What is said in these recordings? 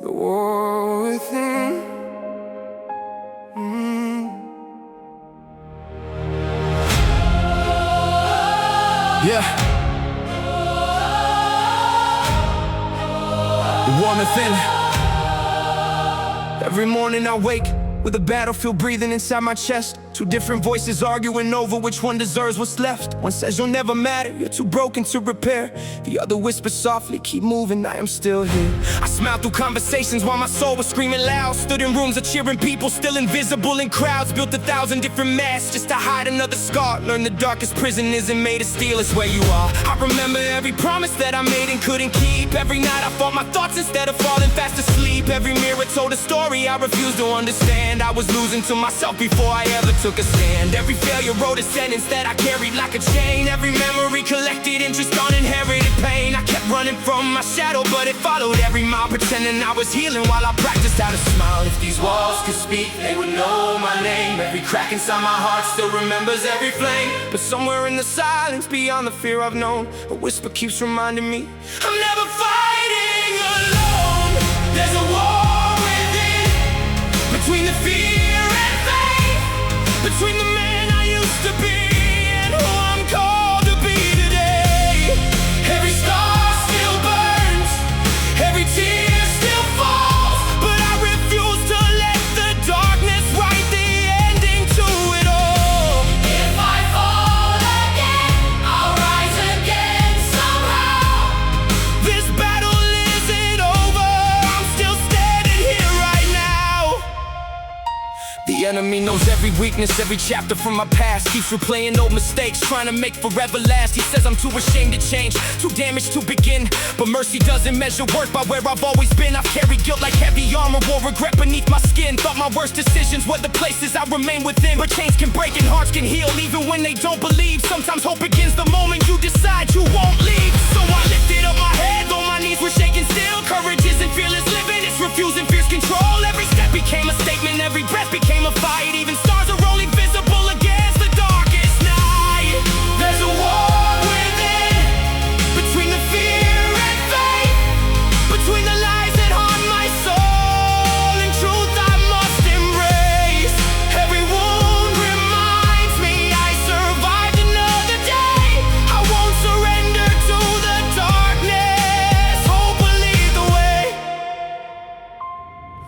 The war within. Yeah. The war within. Every morning I wake with a battlefield breathing inside my chest. Two different voices arguing over which one deserves what's left. One says you'll never matter, you're too broken to repair. The other whispers softly, keep moving, I am still here. I smiled through conversations while my soul was screaming loud. Stood in rooms of cheering people, still invisible in crowds. Built 1,000 different masks just to hide another scar. Learned the darkest prison isn't made of steel, it's where you are. I remember every promise that I made and couldn't keep. Every night I fought my thoughts instead of falling fast asleep. Every mirror told a story I refused to understand. I was losing to myself before I ever took a stand. Every failure wrote a sentence that I carried like a chain. Every memory collected interest on inherited pain. I kept running from my shadow, but it followed every mile, pretending I was healing while I practiced how to smile. If these walls could speak, they would know my name. Every crack inside my heart still remembers every flame. But somewhere in the silence, beyond the fear I've known, a whisper keeps reminding me I'm never fighting alone. There's a war within, between the fear and faith, between the man I used to be and who I'm called to be today. Every scar still burns, every tear still falls, but I refuse to let the darkness write the ending to it all. If I fall again, I'll rise again somehow. This battle isn't over, I'm still standing here right now. The enemy knows every weakness, every chapter from my past. Keeps replaying old mistakes, trying to make forever last. He says I'm too ashamed to change, too damaged to begin. But mercy doesn't measure worth by where I've always been. I've carried guilt like heavy armor, wore regret beneath my skin. Thought my worst decisions were the places I remain within. But chains can break and hearts can heal even when they don't believe. Sometimes hope begins the moment you decide you won't leave. So I lifted up my head, though my knees were shaking still. Courage isn't fearless living, it's refusing fierce control. Every step became a statement, every breath became a fight. Even stars are only visible against the darkest night. There's a war within, between the fear and faith, between the lies that haunt my soul and truth I must embrace. Every wound reminds me I survived another day. I won't surrender to the darkness, hope will lead the way.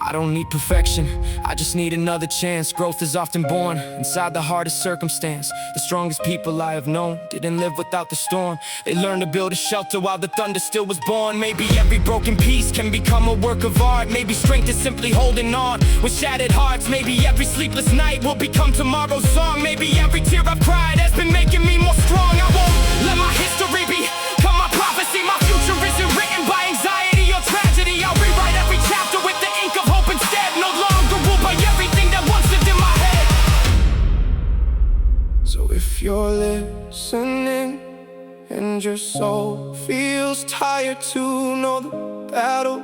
I don't need perfection, I just need another chance. Growth is often born inside the hardest circumstance. The strongest people I have known didn't live without the storm. They learned to build a shelter while the thunder still was born. Maybe every broken piece can become a work of art. Maybe strength is simply holding on with shattered hearts. Maybe every sleepless night will become tomorrow's song. Maybe every tear I've cried has been making me more strong. I won't let my history become my prophecy. My future isn't written by anxiety or tragedy. I'll rewrite every chapter with the ink of hope instead. No longer ruled by everything that once lived in my head. So if you're listening and your soul feels tired, to know the battle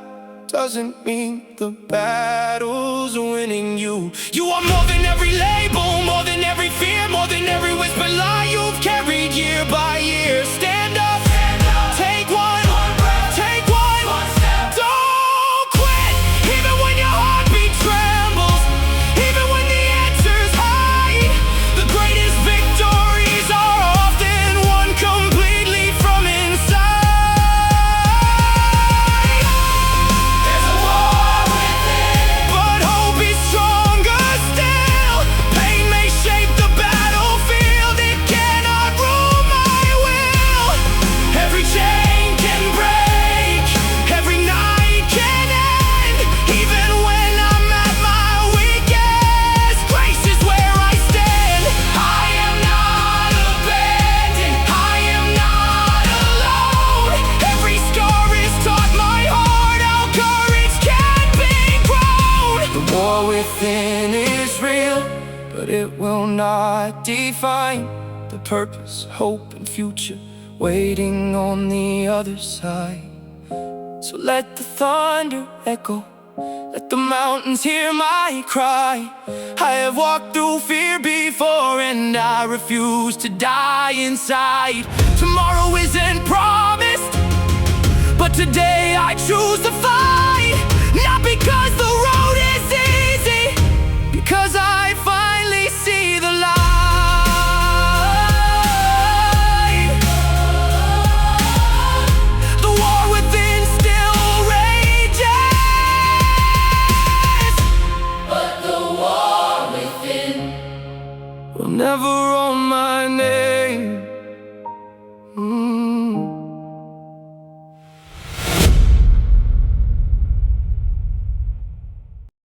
doesn't mean the battle's winning you. You are more than every label, more than every fear, more than every whispered lie you've carried year by year. Stand up, take one, take one, don't quit. Even when your heartbeat trembles, even when the answers hide, the greatest victories are often won completely from inside. There's a war within, but hope is stronger still. Pain may shape the battlefield, it cannot rule my will. Every chain can break, every night can end. Even when I'm at my weakest, grace is where I stand. I am not abandoned, I am not alone. Every scar has taught my heart how courage can be grown. The war within is real, but it will not define the purpose, hope, and future waiting on the other side. So let the thunder echo, let the mountains hear my cry. I have walked through fear before and I refuse to die inside. Tomorrow isn't promised, but today I choose to fight. Not Cause the